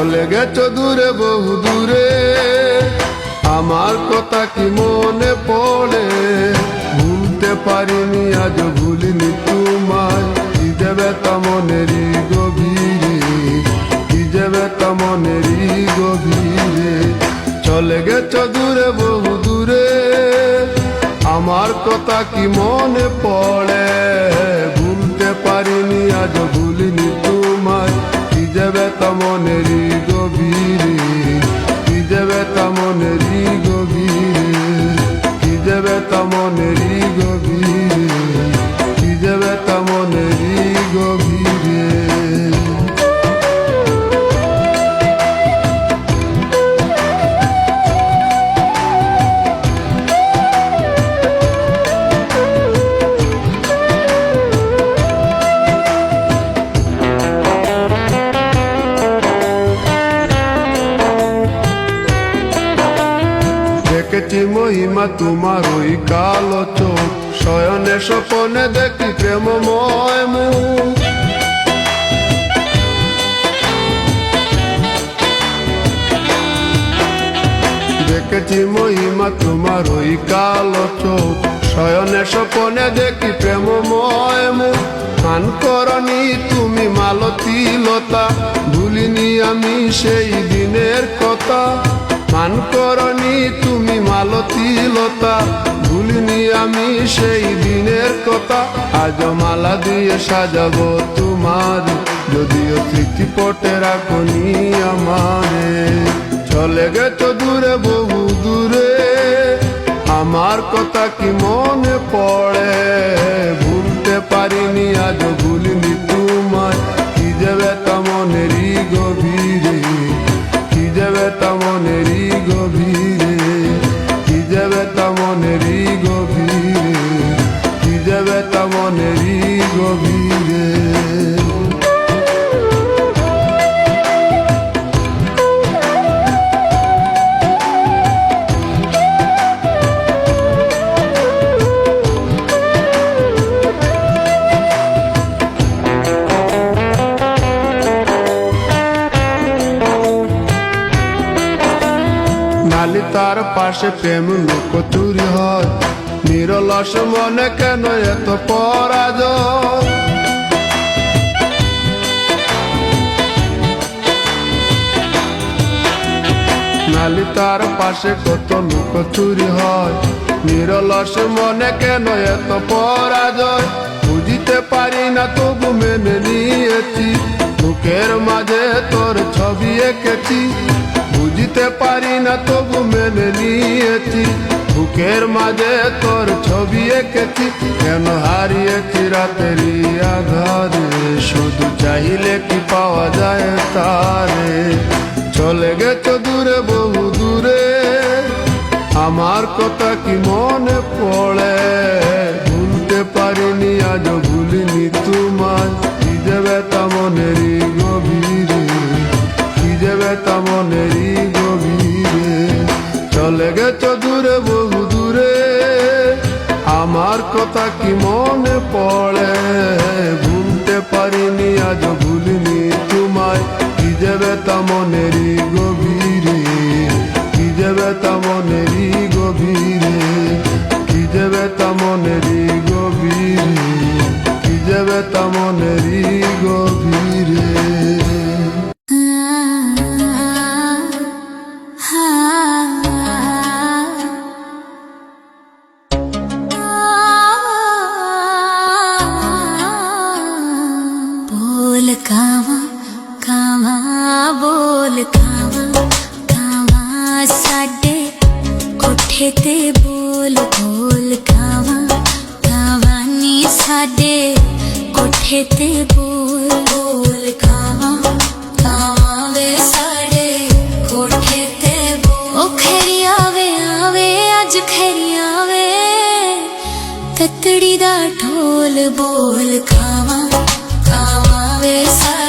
চলে গেছো দূরে বহু দূরে, আমার কথা কি মনে পড়ে? ভুলতে পারিনি আজ ভুলিনি তোমায়, কি যে ব্যথা মনেরই গভীরে, কি যে ব্যথা মনেরই গভীরে। চলে গেছো দূরে বহু দূরে, আমার কথা কি মনে পড়ে? ভুলতে পারিনি আজ ভুলিনি তোমায়, কি যে ব্যথা মনেরই গভীরে, কি যে ব্যথা মনেরই গভীরে, কি যে ব্যথা মনেরই গভীরে, কি যে ব্যথা মনেরই গভীরে। দেখেছি মহিমা তোমার ওই কালো চোখ, শয়নে স্বপনে দেখি প্রেমময় মুখ। দেখেছি মহিমা তোমার ওই কালো চোখ, শয়নে স্বপনে দেখি প্রেমময় মুখ। মান করনি তুমি মালতী লতা, ভুলিনি আমি সেই দিনের কথা। মান করনি তুমি মালতী লতা, ভুলিনি আমি সেই দিনের কথা। আজ মালা দিয়ে সাজাবো তোমার, যদিও স্মৃতিপটে রাখনি আমারে। চলে গেছো দূরে বহু দূরে, আমার কথা কি মনে পড়ে? ভুলতে পারিনি আজ ভুলিনি তোমায়, কি যে ব্যথা মনেরই গভীরে, কি যে ব্যথা মনেরই গভীরে, কি যে ব্যথা মনেরই গভীরে, কি যে ব্যথা মনেরই গভীরে। নালি তার পাশে প্রেম লুকোচুরি হয়, নিরলস মনে কেন এত পরাজয়? নালি তার পাশে কত লুকোচুরি হয়, নিরলস মনে কেন এত পরাজয়? বুঝিতে পারি না তবু মেনে নিয়েছি, বুকের মাঝে তোর ছবি এঁকেছি। বুঝিতে পারি না তবু মেনে নিয়েছি, বুকের মাঝে তোর ছবি এঁকেছি। কেন হারিয়েছি রাতেরই আধারে, শুধু চাইলে কি পাওয়া যায় তারে? চলে গেছো দূরে বহু দূরে, আমার কথা কি মনে পড়ে? ভুলতে পারিনি আজ ভুলিনি তোমায়, কি যে ব্যথা মনেরই গভীরে, কি যে ব্যথা মনেরই গভীরে। চলে গেছো দূরে বহু দূরে, আমার কথা কি মনে পড়ে? ভুলতে পারিনি আজ ভুলিনি তোমায়, কি যে ব্যথা মনেরই গভীরে, কি যে ব্যথা মনেরই গভীরে, কি যে ব্যথা মনেরই গভীরে, কি যে ব্যথা মনেরই গভীরে। बोल कावा कावा बोल कावा कावा साडे कोठे ते बोल बोल कावा कावा नी साडे कोठे ते बोल बोल कावा कावा वे साडे कोठे ते बोल। ओ खैरी आवे आवे अज खैरी आवे, ततड़ी दा ढोल बोल कावा कावा वे साडे